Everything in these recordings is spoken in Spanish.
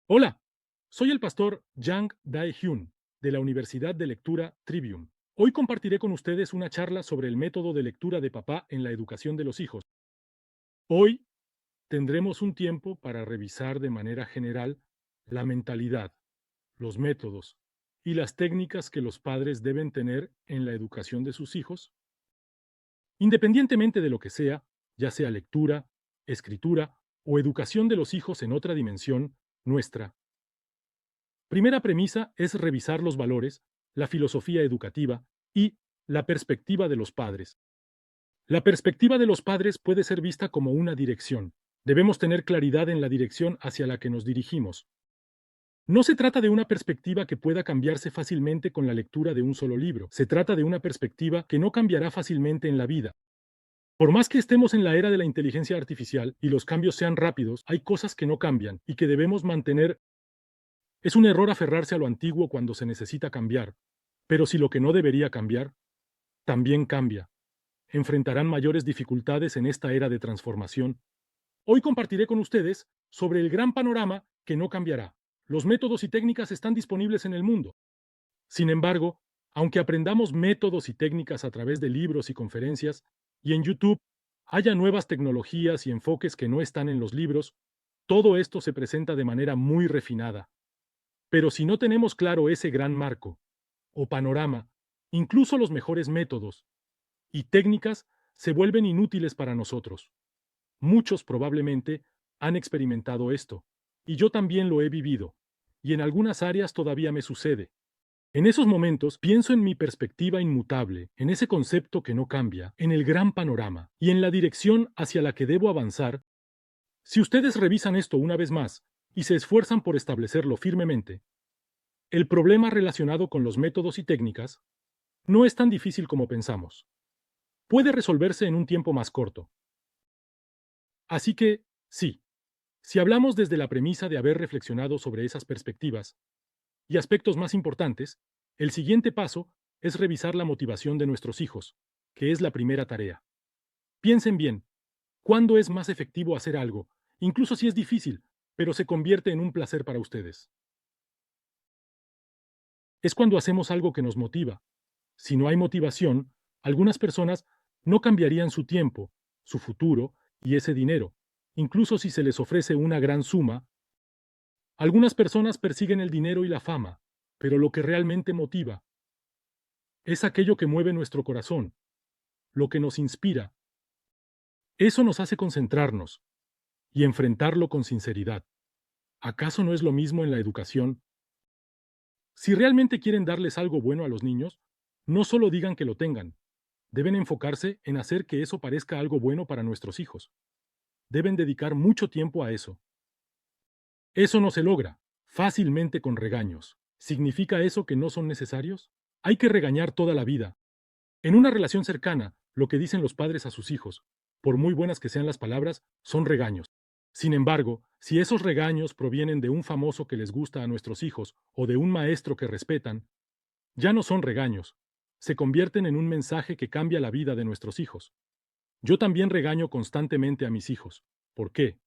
Hola, soy el pastor Yang Dae-hyun de la Universidad de Lectura Trivium. Hoy compartiré con ustedes una charla sobre el método de lectura de papá en la educación de los hijos. Hoy tendremos un tiempo para revisar de manera general la mentalidad, los métodos y las técnicas que los padres deben tener en la educación de sus hijos, independientemente de lo que sea, ya sea lectura, escritura o educación de los hijos en otra dimensión, nuestra. Primera premisa es revisar los valores, la filosofía educativa y la perspectiva de los padres. La perspectiva de los padres puede ser vista como una dirección. Debemos tener claridad en la dirección hacia la que nos dirigimos. No se trata de una perspectiva que pueda cambiarse fácilmente con la lectura de un solo libro. Se trata de una perspectiva que no cambiará fácilmente en la vida. Por más que estemos en la era de la inteligencia artificial y los cambios sean rápidos, hay cosas que no cambian y que debemos mantener. Es un error aferrarse a lo antiguo cuando se necesita cambiar, pero si lo que no debería cambiar, también cambia. Enfrentarán mayores dificultades en esta era de transformación. Hoy compartiré con ustedes sobre el gran panorama que no cambiará. Los métodos y técnicas están disponibles en el mundo. Sin embargo, aunque aprendamos métodos y técnicas a través de libros y conferencias, y en YouTube haya nuevas tecnologías y enfoques que no están en los libros, todo esto se presenta de manera muy refinada. Pero si no tenemos claro ese gran marco o panorama, incluso los mejores métodos y técnicas se vuelven inútiles para nosotros. Muchos probablemente han experimentado esto, y yo también lo he vivido, y en algunas áreas todavía me sucede. En esos momentos pienso en mi perspectiva inmutable, en ese concepto que no cambia, en el gran panorama y en la dirección hacia la que debo avanzar. Si ustedes revisan esto una vez más y se esfuerzan por establecerlo firmemente, el problema relacionado con los métodos y técnicas no es tan difícil como pensamos. Puede resolverse en un tiempo más corto. Así que, sí, si hablamos desde la premisa de haber reflexionado sobre esas perspectivas y aspectos más importantes, el siguiente paso es revisar la motivación de nuestros hijos, que es la primera tarea. Piensen bien, ¿cuándo es más efectivo hacer algo, incluso si es difícil, pero se convierte en un placer para ustedes? Es cuando hacemos algo que nos motiva. Si no hay motivación, algunas personas no cambiarían su tiempo, su futuro y ese dinero, incluso si se les ofrece una gran suma. Algunas personas persiguen el dinero y la fama, pero lo que realmente motiva es aquello que mueve nuestro corazón, lo que nos inspira. Eso nos hace concentrarnos y enfrentarlo con sinceridad. ¿Acaso no es lo mismo en la educación? Si realmente quieren darles algo bueno a los niños, no solo digan que lo tengan, deben enfocarse en hacer que eso parezca algo bueno para nuestros hijos. Deben dedicar mucho tiempo a eso. Eso no se logra fácilmente con regaños. ¿Significa eso que no son necesarios? Hay que regañar toda la vida. En una relación cercana, lo que dicen los padres a sus hijos, por muy buenas que sean las palabras, son regaños. Sin embargo, si esos regaños provienen de un famoso que les gusta a nuestros hijos o de un maestro que respetan, ya no son regaños, se convierten en un mensaje que cambia la vida de nuestros hijos. Yo también regaño constantemente a mis hijos. ¿Por qué?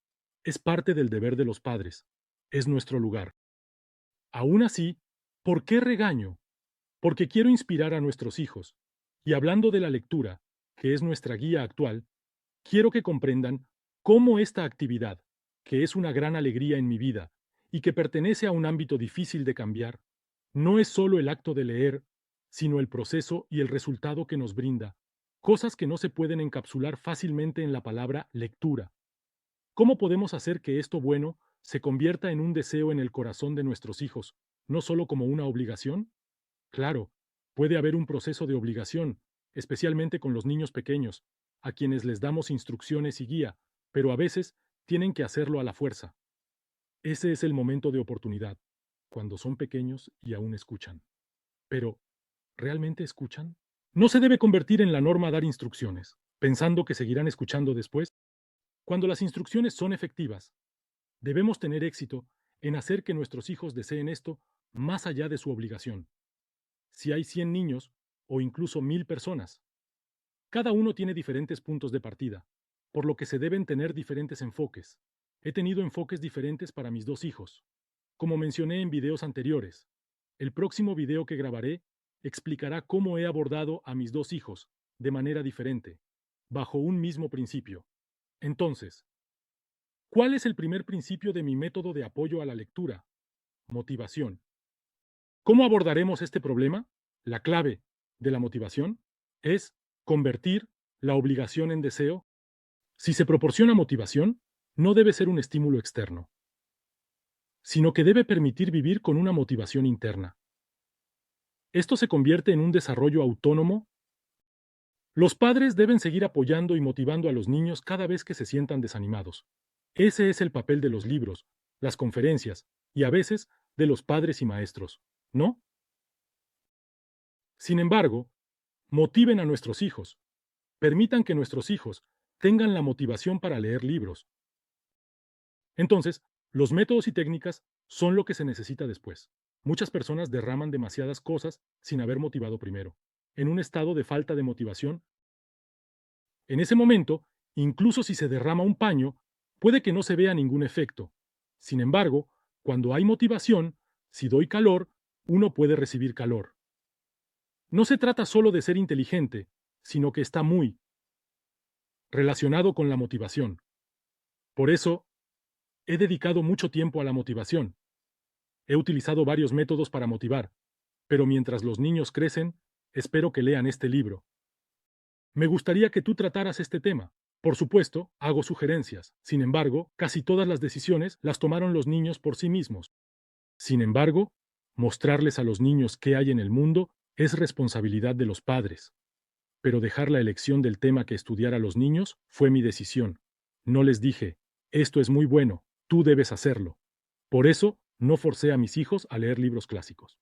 Es parte del deber de los padres. Es nuestro lugar. Aún así, ¿por qué regaño? Porque quiero inspirar a nuestros hijos. Y hablando de la lectura, que es nuestra guía actual, quiero que comprendan cómo esta actividad, que es una gran alegría en mi vida y que pertenece a un ámbito difícil de cambiar, no es solo el acto de leer, sino el proceso y el resultado que nos brinda, cosas que no se pueden encapsular fácilmente en la palabra lectura. ¿Cómo podemos hacer que esto bueno se convierta en un deseo en el corazón de nuestros hijos, no solo como una obligación? Claro, puede haber un proceso de obligación, especialmente con los niños pequeños, a quienes les damos instrucciones y guía, pero a veces tienen que hacerlo a la fuerza. Ese es el momento de oportunidad, cuando son pequeños y aún escuchan. Pero, ¿realmente escuchan? No se debe convertir en la norma dar instrucciones, pensando que seguirán escuchando después. Cuando las instrucciones son efectivas, debemos tener éxito en hacer que nuestros hijos deseen esto más allá de su obligación. Si hay 100 niños o incluso 1000 personas, cada uno tiene diferentes puntos de partida, por lo que se deben tener diferentes enfoques. He tenido enfoques diferentes para mis dos hijos. Como mencioné en videos anteriores, el próximo video que grabaré explicará cómo he abordado a mis dos hijos de manera diferente, bajo un mismo principio. Entonces, ¿cuál es el primer principio de mi método de apoyo a la lectura? Motivación. ¿Cómo abordaremos este problema? La clave de la motivación es convertir la obligación en deseo. Si se proporciona motivación, no debe ser un estímulo externo, sino que debe permitir vivir con una motivación interna. Esto se convierte en un desarrollo autónomo. Los padres deben seguir apoyando y motivando a los niños cada vez que se sientan desanimados. Ese es el papel de los libros, las conferencias y a veces de los padres y maestros, ¿no? Sin embargo, motiven a nuestros hijos. Permitan que nuestros hijos tengan la motivación para leer libros. Entonces, los métodos y técnicas son lo que se necesita después. Muchas personas derraman demasiadas cosas sin haber motivado primero. En un estado de falta de motivación, en ese momento, incluso si se derrama un paño, puede que no se vea ningún efecto. Sin embargo, cuando hay motivación, si doy calor, uno puede recibir calor. No se trata solo de ser inteligente, sino que está muy relacionado con la motivación. Por eso, he dedicado mucho tiempo a la motivación. He utilizado varios métodos para motivar, pero mientras los niños crecen, espero que lean este libro. Me gustaría que tú trataras este tema. Por supuesto, hago sugerencias. Sin embargo, casi todas las decisiones las tomaron los niños por sí mismos. Sin embargo, mostrarles a los niños qué hay en el mundo es responsabilidad de los padres. Pero dejar la elección del tema que estudiar a los niños fue mi decisión. No les dije, esto es muy bueno, tú debes hacerlo. Por eso, no forcé a mis hijos a leer libros clásicos.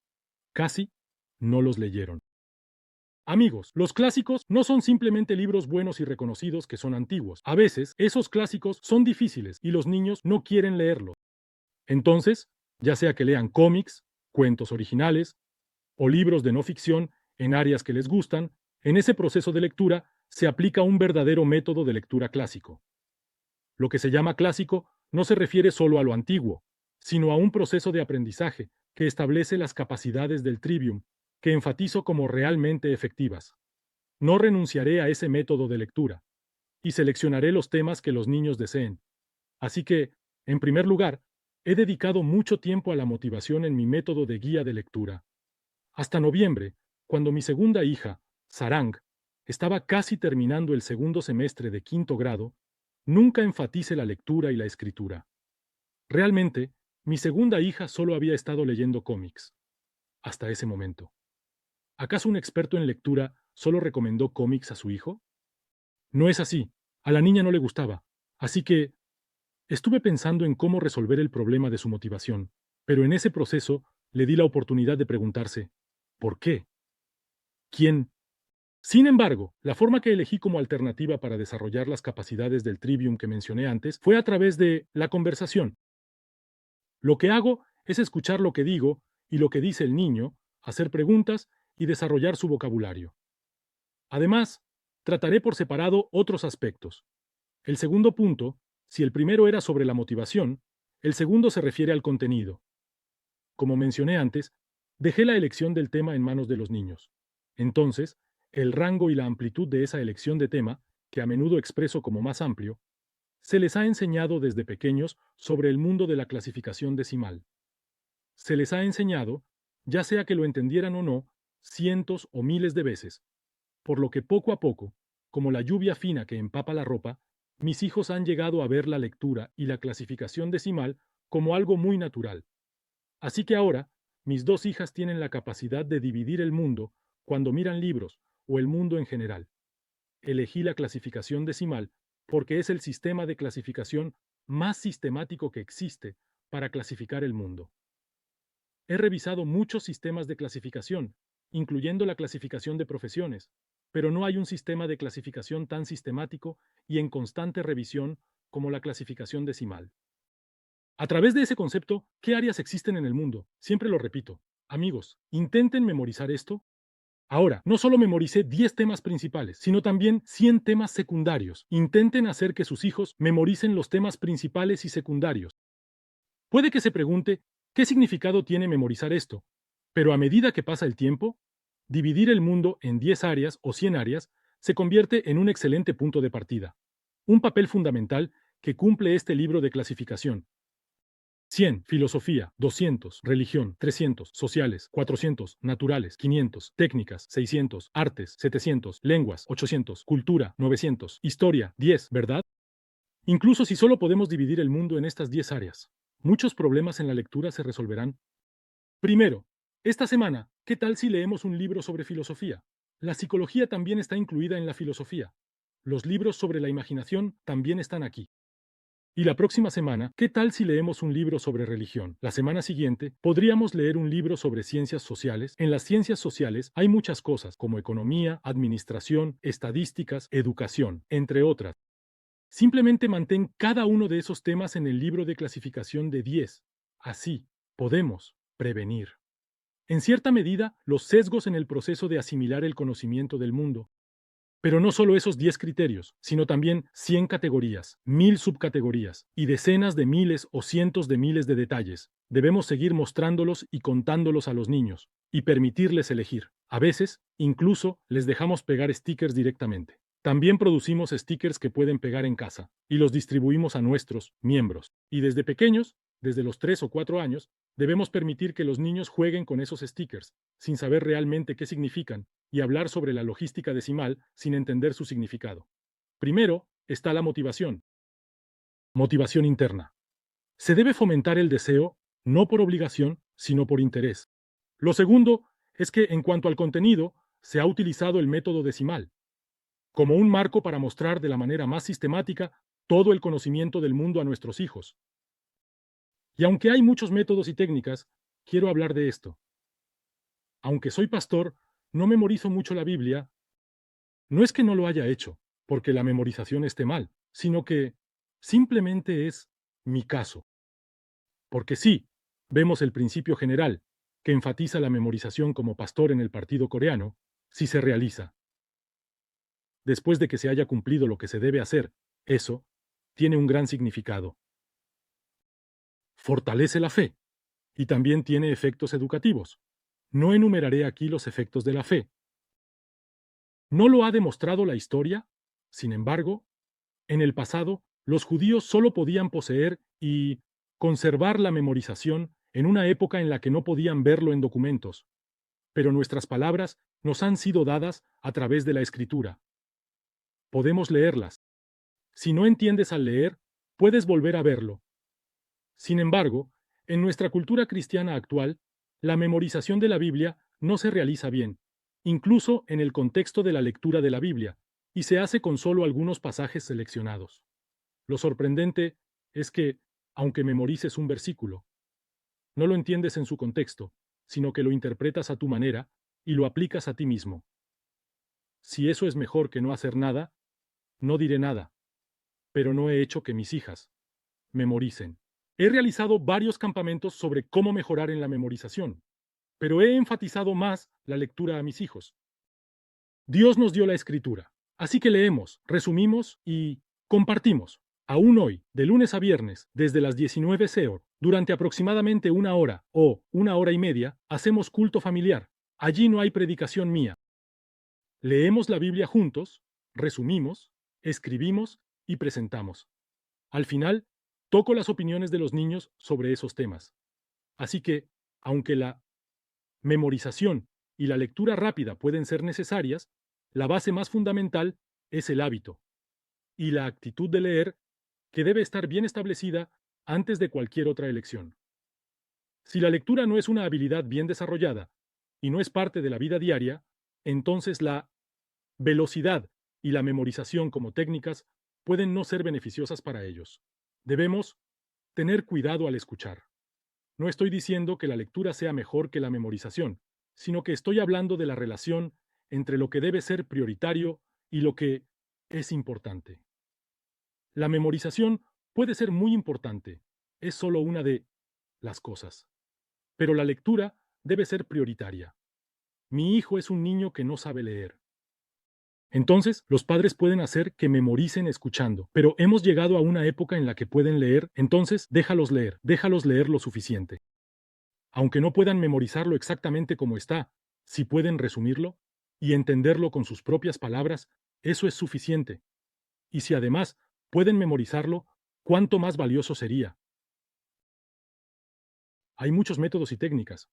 Casi no los leyeron. Amigos, los clásicos no son simplemente libros buenos y reconocidos que son antiguos. A veces, esos clásicos son difíciles y los niños no quieren leerlos. Entonces, ya sea que lean cómics, cuentos originales o libros de no ficción en áreas que les gustan, en ese proceso de lectura se aplica un verdadero método de lectura clásico. Lo que se llama clásico no se refiere solo a lo antiguo, sino a un proceso de aprendizaje que establece las capacidades del trivium, que enfatizo como realmente efectivas. No renunciaré a ese método de lectura, y seleccionaré los temas que los niños deseen. Así que, en primer lugar, he dedicado mucho tiempo a la motivación en mi método de guía de lectura. Hasta noviembre, cuando mi segunda hija, Sarang, estaba casi terminando el segundo semestre de quinto grado, nunca enfatice la lectura y la escritura. Realmente, mi segunda hija solo había estado leyendo cómics. Hasta ese momento. ¿Acaso un experto en lectura solo recomendó cómics a su hijo? No es así. A la niña no le gustaba. Así que estuve pensando en cómo resolver el problema de su motivación, pero en ese proceso le di la oportunidad de preguntarse, ¿por qué? ¿Quién? Sin embargo, la forma que elegí como alternativa para desarrollar las capacidades del trivium que mencioné antes fue a través de la conversación. Lo que hago es escuchar lo que digo y lo que dice el niño, hacer preguntas y desarrollar su vocabulario. Además, trataré por separado otros aspectos. El segundo punto, si el primero era sobre la motivación, el segundo se refiere al contenido. Como mencioné antes, dejé la elección del tema en manos de los niños. Entonces, el rango y la amplitud de esa elección de tema, que a menudo expreso como más amplio, se les ha enseñado desde pequeños sobre el mundo de la clasificación decimal. Se les ha enseñado, ya sea que lo entendieran o no, cientos o miles de veces, por lo que poco a poco, como la lluvia fina que empapa la ropa, mis hijos han llegado a ver la lectura y la clasificación decimal como algo muy natural. Así que ahora, mis dos hijas tienen la capacidad de dividir el mundo cuando miran libros o el mundo en general. Elegí la clasificación decimal porque es el sistema de clasificación más sistemático que existe para clasificar el mundo. He revisado muchos sistemas de clasificación, incluyendo la clasificación de profesiones, pero no hay un sistema de clasificación tan sistemático y en constante revisión como la clasificación decimal. A través de ese concepto, ¿qué áreas existen en el mundo? Siempre lo repito. Amigos, intenten memorizar esto. Ahora, no solo memoricé 10 temas principales, sino también 100 temas secundarios. Intenten hacer que sus hijos memoricen los temas principales y secundarios. Puede que se pregunte, ¿Qué significado tiene memorizar esto? Pero a medida que pasa el tiempo, dividir el mundo en 10 áreas o 100 áreas se convierte en un excelente punto de partida. Un papel fundamental que cumple este libro de clasificación. 100, filosofía; 200, religión; 300, sociales; 400, naturales; 500, técnicas; 600, artes; 700, lenguas; 800, cultura; 900, historia; 10, ¿verdad? Incluso si solo podemos dividir el mundo en estas 10 áreas, muchos problemas en la lectura se resolverán. Primero, esta semana, ¿qué tal si leemos un libro sobre filosofía? La psicología también está incluida en la filosofía. Los libros sobre la imaginación también están aquí. Y la próxima semana, ¿qué tal si leemos un libro sobre religión? La semana siguiente, podríamos leer un libro sobre ciencias sociales. En las ciencias sociales hay muchas cosas, como economía, administración, estadísticas, educación, entre otras. Simplemente mantén cada uno de esos temas en el libro de clasificación de 10. Así, podemos prevenir, en cierta medida, los sesgos en el proceso de asimilar el conocimiento del mundo. Pero no solo esos 10 criterios, sino también 100 categorías, 1000 subcategorías y decenas de miles o cientos de miles de detalles. Debemos seguir mostrándolos y contándolos a los niños, y permitirles elegir. A veces, incluso, les dejamos pegar stickers directamente. También producimos stickers que pueden pegar en casa, y los distribuimos a nuestros miembros. Y desde pequeños, desde los 3 o 4 años, debemos permitir que los niños jueguen con esos stickers, sin saber realmente qué significan, y hablar sobre la logística decimal sin entender su significado. Primero está la motivación. Motivación interna. Se debe fomentar el deseo, no por obligación, sino por interés. Lo segundo es que, en cuanto al contenido, se ha utilizado el método decimal, como un marco para mostrar de la manera más sistemática todo el conocimiento del mundo a nuestros hijos. Y aunque hay muchos métodos y técnicas, quiero hablar de esto. Aunque soy pastor, no memorizo mucho la Biblia. No es que no lo haya hecho, porque la memorización esté mal, sino que simplemente es mi caso. Porque sí, vemos el principio general, que enfatiza la memorización como pastor en el partido coreano, si se realiza. Después de que se haya cumplido lo que se debe hacer, eso tiene un gran significado. Fortalece la fe, y también tiene efectos educativos. No enumeraré aquí los efectos de la fe. ¿No lo ha demostrado la historia? Sin embargo, en el pasado, los judíos solo podían poseer y conservar la memorización en una época en la que no podían verlo en documentos. Pero nuestras palabras nos han sido dadas a través de la escritura. Podemos leerlas. Si no entiendes al leer, puedes volver a verlo. Sin embargo, en nuestra cultura cristiana actual, la memorización de la Biblia no se realiza bien, incluso en el contexto de la lectura de la Biblia, y se hace con solo algunos pasajes seleccionados. Lo sorprendente es que, aunque memorices un versículo, no lo entiendes en su contexto, sino que lo interpretas a tu manera y lo aplicas a ti mismo. Si eso es mejor que no hacer nada, no diré nada, pero no he hecho que mis hijas memoricen. He realizado varios campamentos sobre cómo mejorar en la memorización, pero he enfatizado más la lectura a mis hijos. Dios nos dio la escritura, así que leemos, resumimos y compartimos. Aún hoy, de lunes a viernes, desde las 19 SEO, durante aproximadamente una hora o una hora y media, hacemos culto familiar. Allí no hay predicación mía. Leemos la Biblia juntos, resumimos, escribimos y presentamos. Al final, toco las opiniones de los niños sobre esos temas. Así que, aunque la memorización y la lectura rápida pueden ser necesarias, la base más fundamental es el hábito y la actitud de leer, que debe estar bien establecida antes de cualquier otra elección. Si la lectura no es una habilidad bien desarrollada y no es parte de la vida diaria, entonces la velocidad y la memorización como técnicas pueden no ser beneficiosas para ellos. Debemos tener cuidado al escuchar. No estoy diciendo que la lectura sea mejor que la memorización, sino que estoy hablando de la relación entre lo que debe ser prioritario y lo que es importante. La memorización puede ser muy importante, es solo una de las cosas. Pero la lectura debe ser prioritaria. Mi hijo es un niño que no sabe leer. Entonces, los padres pueden hacer que memoricen escuchando, pero hemos llegado a una época en la que pueden leer, entonces déjalos leer lo suficiente. Aunque no puedan memorizarlo exactamente como está, si pueden resumirlo y entenderlo con sus propias palabras, eso es suficiente. Y si además pueden memorizarlo, ¿cuánto más valioso sería? Hay muchos métodos y técnicas.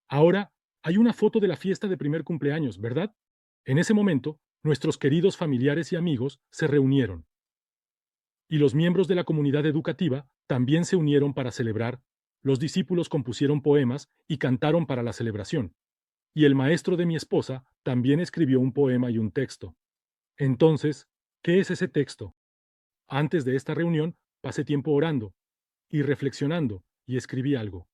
Ahora, hay una foto de la fiesta de primer cumpleaños, ¿verdad? En ese momento, nuestros queridos familiares y amigos se reunieron, y los miembros de la comunidad educativa también se unieron para celebrar. Los discípulos compusieron poemas y cantaron para la celebración, y el maestro de mi esposa también escribió un poema y un texto. Entonces, ¿qué es ese texto? Antes de esta reunión, pasé tiempo orando y reflexionando y escribí algo.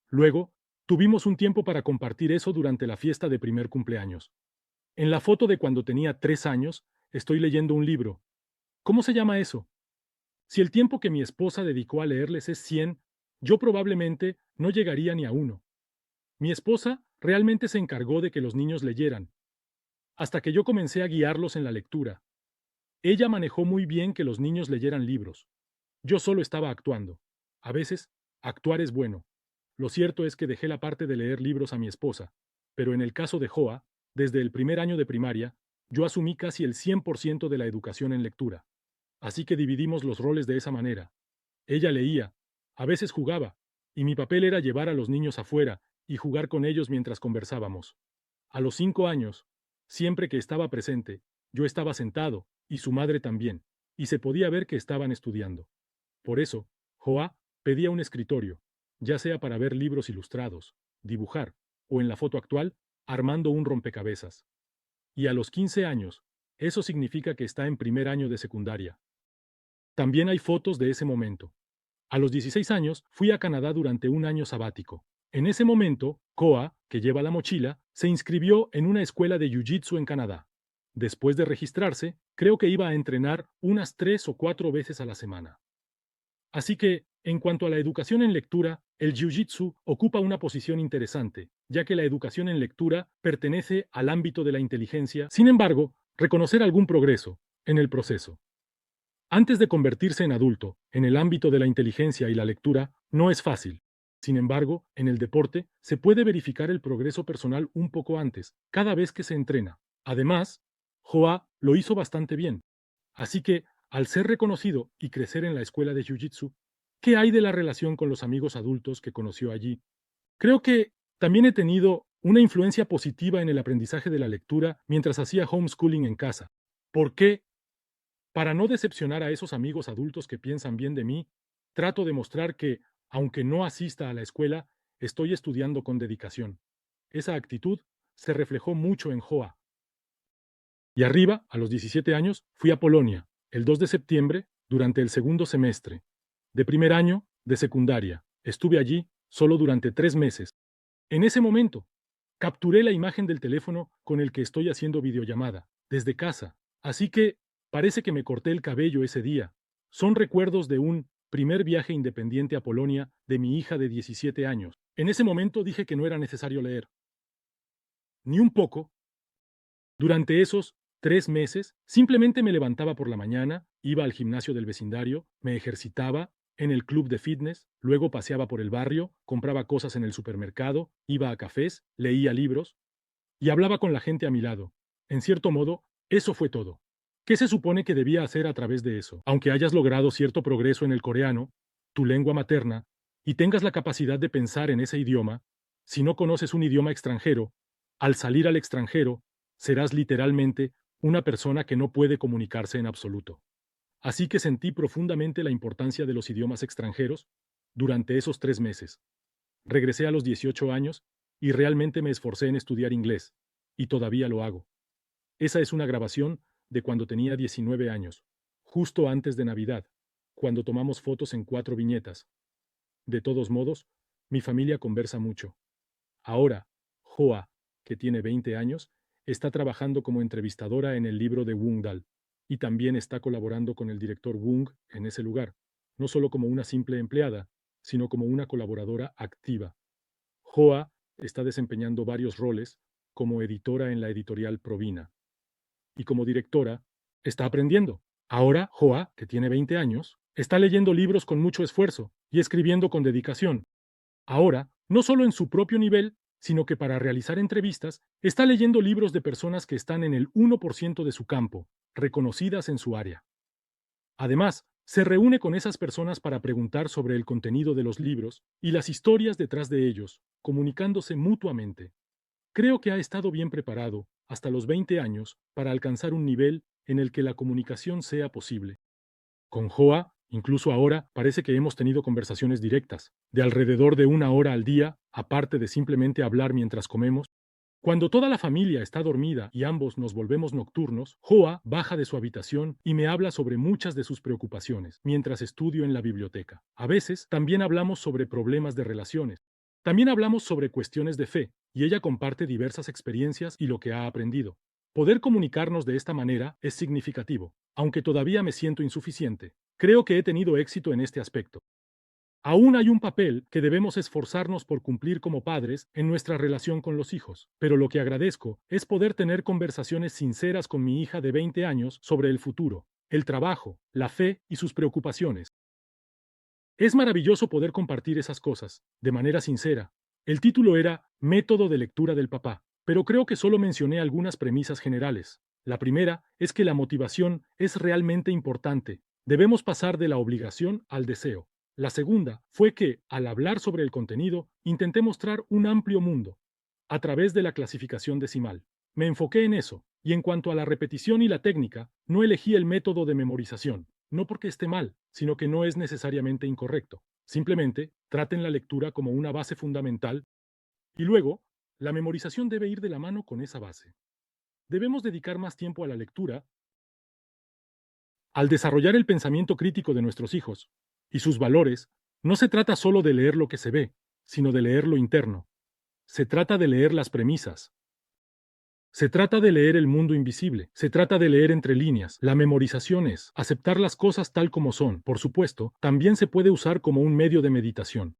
Luego, tuvimos un tiempo para compartir eso durante la fiesta de primer cumpleaños. En la foto de cuando tenía 3 años, estoy leyendo un libro. ¿Cómo se llama eso? Si el tiempo que mi esposa dedicó a leerles es 100, yo probablemente no llegaría ni a uno. Mi esposa realmente se encargó de que los niños leyeran, hasta que yo comencé a guiarlos en la lectura. Ella manejó muy bien que los niños leyeran libros. Yo solo estaba actuando. A veces, actuar es bueno. Lo cierto es que dejé la parte de leer libros a mi esposa, pero en el caso de Joa, desde el primer año de primaria, yo asumí casi el 100% de la educación en lectura. Así que dividimos los roles de esa manera. Ella leía, a veces jugaba, y mi papel era llevar a los niños afuera y jugar con ellos mientras conversábamos. A los 5 años, siempre que estaba presente, yo estaba sentado, y su madre también, y se podía ver que estaban estudiando. Por eso, Joa pedía un escritorio, ya sea para ver libros ilustrados, dibujar, o en la foto actual, armando un rompecabezas. Y a los 15 años, eso significa que está en primer año de secundaria. También hay fotos de ese momento. A los 16 años fui a Canadá durante un año sabático. En ese momento, Koa, que lleva la mochila, se inscribió en una escuela de Jiu-Jitsu en Canadá. Después de registrarse, creo que iba a entrenar unas 3 o 4 veces a la semana. Así que, en cuanto a la educación en lectura, el Jiu-Jitsu ocupa una posición interesante, ya que la educación en lectura pertenece al ámbito de la inteligencia. Sin embargo, reconocer algún progreso en el proceso. Antes de convertirse en adulto, en el ámbito de la inteligencia y la lectura, no es fácil. Sin embargo, en el deporte se puede verificar el progreso personal un poco antes, cada vez que se entrena. Además, Joa lo hizo bastante bien. Así que, al ser reconocido y crecer en la escuela de Jiu-Jitsu, ¿qué hay de la relación con los amigos adultos que conoció allí? Creo que también he tenido una influencia positiva en el aprendizaje de la lectura mientras hacía homeschooling en casa. ¿Por qué? Para no decepcionar a esos amigos adultos que piensan bien de mí, trato de mostrar que, aunque no asista a la escuela, estoy estudiando con dedicación. Esa actitud se reflejó mucho en Joa. Y arriba, a los 17 años, fui a Polonia, el 2 de septiembre, durante el segundo semestre. De primer año, de secundaria. Estuve allí solo durante 3 meses. En ese momento, capturé la imagen del teléfono con el que estoy haciendo videollamada, desde casa. Así que parece que me corté el cabello ese día. Son recuerdos de un primer viaje independiente a Polonia de mi hija de 17 años. En ese momento dije que no era necesario leer. Ni un poco. Durante esos 3 meses, simplemente me levantaba por la mañana, iba al gimnasio del vecindario, me ejercitaba en el club de fitness, luego paseaba por el barrio, compraba cosas en el supermercado, iba a cafés, leía libros y hablaba con la gente a mi lado. En cierto modo, eso fue todo. ¿Qué se supone que debía hacer a través de eso? Aunque hayas logrado cierto progreso en el coreano, tu lengua materna, y tengas la capacidad de pensar en ese idioma, si no conoces un idioma extranjero, al salir al extranjero, serás literalmente una persona que no puede comunicarse en absoluto. Así que sentí profundamente la importancia de los idiomas extranjeros durante esos 3 meses. Regresé a los 18 años y realmente me esforcé en estudiar inglés, y todavía lo hago. Esa es una grabación de cuando tenía 19 años, justo antes de Navidad, cuando tomamos fotos en 4 viñetas. De todos modos, mi familia conversa mucho. Ahora, Joa, que tiene 20 años, está trabajando como entrevistadora en el libro de Wung Dal, y también está colaborando con el director Wung en ese lugar, no solo como una simple empleada, sino como una colaboradora activa. Joa está desempeñando varios roles como editora en la editorial Provina. Y como directora, está aprendiendo. Ahora, Joa, que tiene 20 años, está leyendo libros con mucho esfuerzo y escribiendo con dedicación. Ahora, no solo en su propio nivel, sino que para realizar entrevistas, está leyendo libros de personas que están en el 1% de su campo, reconocidas en su área. Además, se reúne con esas personas para preguntar sobre el contenido de los libros y las historias detrás de ellos, comunicándose mutuamente. Creo que ha estado bien preparado, hasta los 20 años, para alcanzar un nivel en el que la comunicación sea posible. Con Joa, incluso ahora, parece que hemos tenido conversaciones directas, de alrededor de 1 hora al día, aparte de simplemente hablar mientras comemos. Cuando toda la familia está dormida y ambos nos volvemos nocturnos, Joa baja de su habitación y me habla sobre muchas de sus preocupaciones, mientras estudio en la biblioteca. A veces también hablamos sobre problemas de relaciones. También hablamos sobre cuestiones de fe, y ella comparte diversas experiencias y lo que ha aprendido. Poder comunicarnos de esta manera es significativo, aunque todavía me siento insuficiente. Creo que he tenido éxito en este aspecto. Aún hay un papel que debemos esforzarnos por cumplir como padres en nuestra relación con los hijos, pero lo que agradezco es poder tener conversaciones sinceras con mi hija de 20 años sobre el futuro, el trabajo, la fe y sus preocupaciones. Es maravilloso poder compartir esas cosas, de manera sincera. El título era Método de lectura del papá, pero creo que solo mencioné algunas premisas generales. La primera es que la motivación es realmente importante. Debemos pasar de la obligación al deseo. La segunda fue que, al hablar sobre el contenido, intenté mostrar un amplio mundo, a través de la clasificación decimal. Me enfoqué en eso, y en cuanto a la repetición y la técnica, no elegí el método de memorización, no porque esté mal, sino que no es necesariamente incorrecto. Simplemente traten la lectura como una base fundamental y luego, la memorización debe ir de la mano con esa base. Debemos dedicar más tiempo a la lectura, al desarrollar el pensamiento crítico de nuestros hijos y sus valores. No se trata solo de leer lo que se ve, sino de leer lo interno. Se trata de leer las premisas. Se trata de leer el mundo invisible, se trata de leer entre líneas. La memorización es aceptar las cosas tal como son. Por supuesto, también se puede usar como un medio de meditación.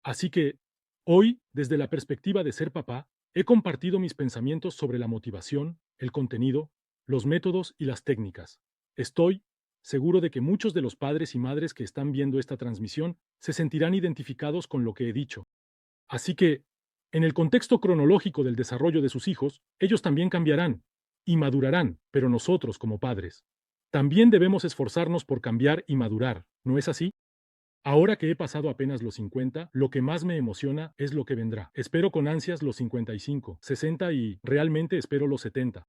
Así que, hoy, desde la perspectiva de ser papá, he compartido mis pensamientos sobre la motivación, el contenido, los métodos y las técnicas. Estoy seguro de que muchos de los padres y madres que están viendo esta transmisión se sentirán identificados con lo que he dicho. Así que, en el contexto cronológico del desarrollo de sus hijos, ellos también cambiarán y madurarán, pero nosotros como padres también debemos esforzarnos por cambiar y madurar, ¿no es así? Ahora que he pasado apenas los 50, lo que más me emociona es lo que vendrá. Espero con ansias los 55, 60 y realmente espero los 70.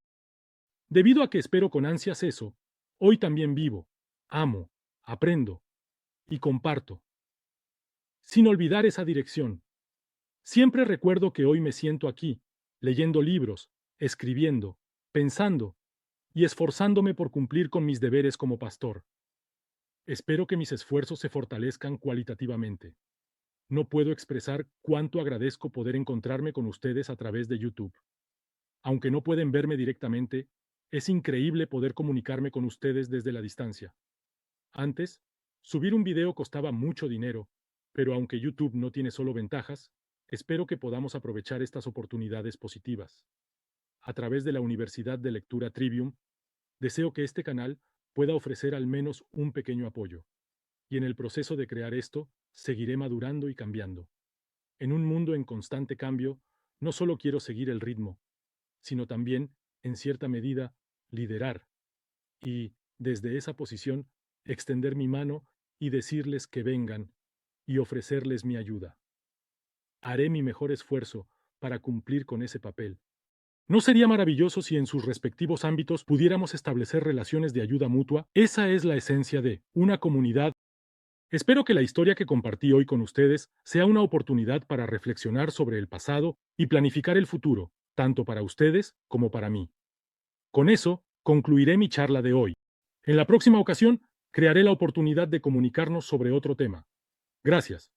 Debido a que espero con ansias eso, hoy también vivo, amo, aprendo y comparto. Sin olvidar esa dirección. Siempre recuerdo que hoy me siento aquí, leyendo libros, escribiendo, pensando y esforzándome por cumplir con mis deberes como pastor. Espero que mis esfuerzos se fortalezcan cualitativamente. No puedo expresar cuánto agradezco poder encontrarme con ustedes a través de YouTube. Aunque no pueden verme directamente, es increíble poder comunicarme con ustedes desde la distancia. Antes, subir un video costaba mucho dinero, pero aunque YouTube no tiene solo ventajas, espero que podamos aprovechar estas oportunidades positivas. A través de la Universidad de Lectura Trivium, deseo que este canal pueda ofrecer al menos un pequeño apoyo. Y en el proceso de crear esto, seguiré madurando y cambiando. En un mundo en constante cambio, no solo quiero seguir el ritmo, sino también, en cierta medida, liderar y, desde esa posición, extender mi mano y decirles que vengan y ofrecerles mi ayuda. Haré mi mejor esfuerzo para cumplir con ese papel. ¿No sería maravilloso si en sus respectivos ámbitos pudiéramos establecer relaciones de ayuda mutua? Esa es la esencia de una comunidad. Espero que la historia que compartí hoy con ustedes sea una oportunidad para reflexionar sobre el pasado y planificar el futuro, tanto para ustedes como para mí. Con eso, concluiré mi charla de hoy. En la próxima ocasión, crearé la oportunidad de comunicarnos sobre otro tema. Gracias.